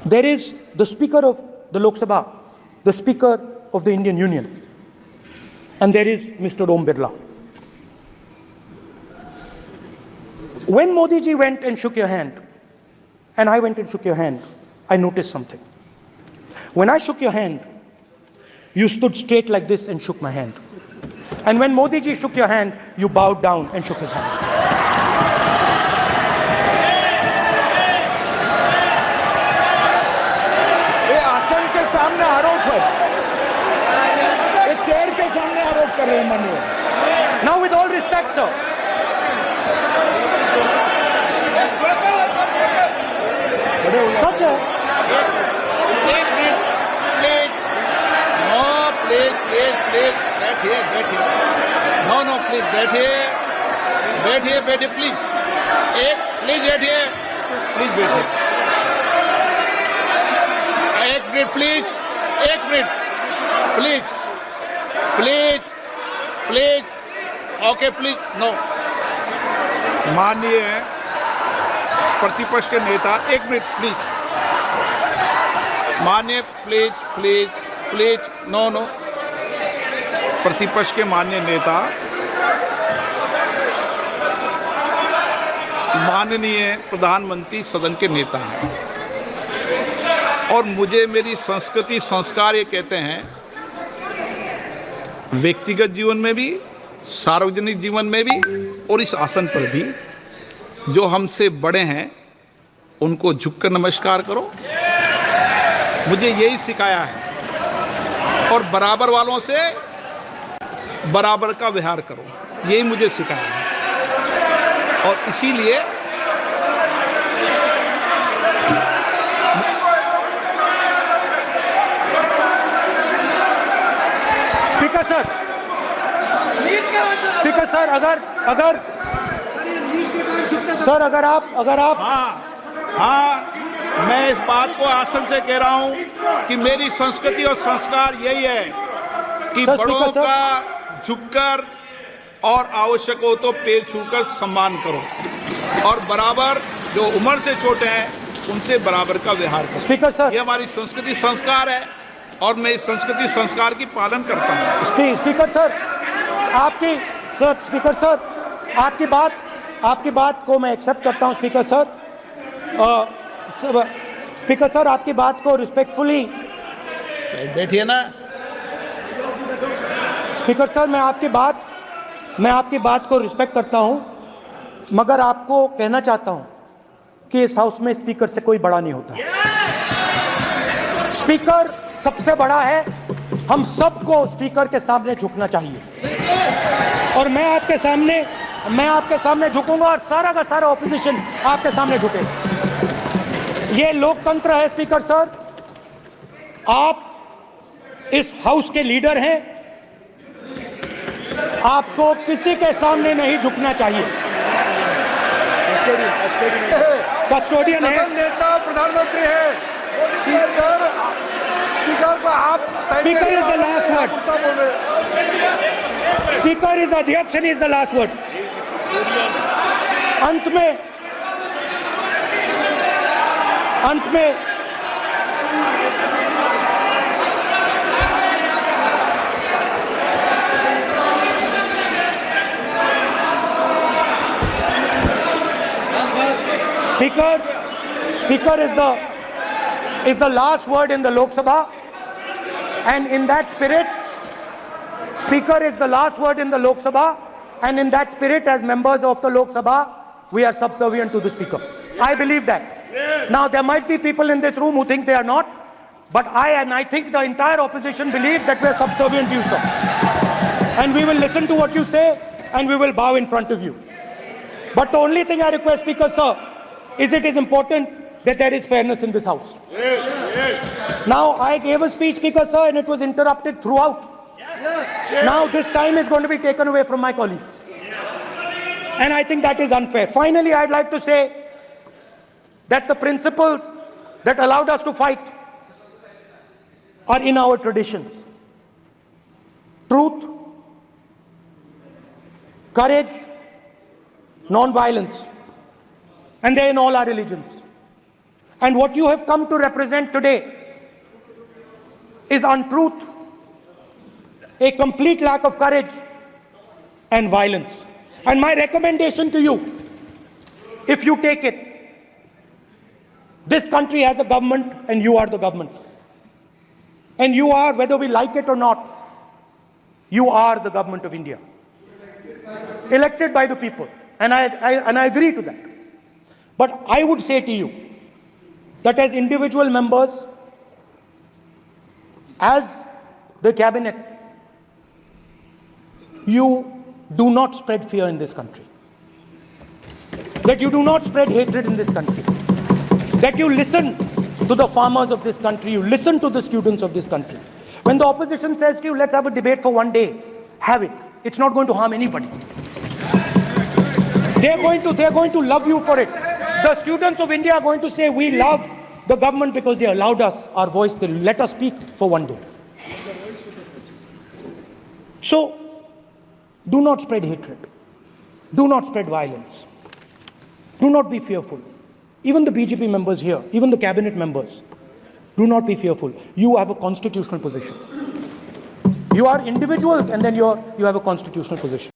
There is the Speaker of the Lok Sabha, the Speaker of the Indian Union, and there is Mr. Om Birla. When Modi ji went and shook your hand, and I went and shook your hand, I noticed something. When I shook your hand, you stood straight like this and shook my hand. And when Modi ji shook your hand, you bowed down and shook his hand. ये आसन के सामने आरोप है, ये chair के सामने आरोप कर रहे हैं माननीय। Now, with all respect, sir, such a बैठिए, प्लीज। प्लीज बैठिए, एक minute please, okay please, no. माननीय प्रतिपक्ष के नेता, एक मिनट प्लीज। माननीय प्लीज, नो। प्रतिपक्ष के माननीय नेता, माननीय प्रधानमंत्री सदन के नेता हैं और मुझे मेरी संस्कृति संस्कार ये कहते हैं, व्यक्तिगत जीवन में भी, सार्वजनिक जीवन में भी और इस आसन पर भी, जो हमसे बड़े हैं उनको झुककर नमस्कार करो। मुझे यही सिखाया है और बराबर वालों से बराबर का व्यवहार करो, यही मुझे सिखाया है। और इसीलिए स्पीकर सर, अगर आप हाँ, मैं इस बात को आसन से कह रहा हूं कि मेरी संस्कृति और संस्कार यही है कि बड़ों का झुककर और आवश्यक हो तो पैर छूकर सम्मान करो और बराबर जो उम्र से छोटे हैं उनसे बराबर का व्यवहार करो। स्पीकर सर, ये हमारी संस्कृति संस्कार है और मैं इस संस्कृति संस्कार की पालन करता हूँ। स्पीकर सर, आपकी बात को मैं एक्सेप्ट करता हूं। स्पीकर सर, आपकी बात को रिस्पेक्टफुली, बैठिए ना। स्पीकर सर, मैं आपकी बात को रिस्पेक्ट करता हूं, मगर आपको कहना चाहता हूं कि इस हाउस में स्पीकर से कोई बड़ा नहीं होता। स्पीकर सबसे बड़ा है, हम सबको स्पीकर के सामने झुकना चाहिए और मैं आपके सामने झुकूंगा और सारा का सारा ऑपोजिशन आपके सामने झुकेगा। ये लोकतंत्र है स्पीकर सर, आप इस हाउस के लीडर हैं, आपको किसी के सामने नहीं झुकना चाहिए। कस्टोडियन है, नेता प्रधानमंत्री है, स्पीकर को आप, speaker is the last word, speaker is अध्यक्ष and is the last word. अंत में Speaker is the last word in the Lok Sabha, and in that spirit, Speaker is the last word in the Lok Sabha, and in that spirit, as members of the Lok Sabha, we are subservient to the Speaker. I believe that. Yes. Now, there might be people in this room who think they are not, but I think the entire opposition believes that we are subservient to you, sir. And we will listen to what you say, and we will bow in front of you. But the only thing I request, Speaker, sir, is it is important that there is fairness in this house. Yes. Now, I gave a speech, Speaker, sir, and it was interrupted throughout. Yes. Now, this time is going to be taken away from my colleagues. And I think that is unfair. Finally, I'd like to say that the principles that allowed us to fight are in our traditions. Truth, courage, non-violence. And they're in all our religions. And what you have come to represent today is untruth, a complete lack of courage and violence. And my recommendation to you, if you take it, this country has a government and you are the government. And you are, whether we like it or not, you are the government of India. Elected by the people. And I agree to that. But I would say to you that as individual members, as the cabinet, you do not spread fear in this country. That you do not spread hatred in this country. That you listen to the farmers of this country, you listen to the students of this country. When the opposition says to you, let's have a debate for one day, have it. It's not going to harm anybody. They're going to love you for it. The students of India are going to say, we love the government because they allowed us our voice, they let us speak for one day. So, do not spread hatred. Do not spread violence. Do not be fearful. Even the BJP members here, even the cabinet members, do not be fearful. You have a constitutional position. You are individuals and then you have a constitutional position.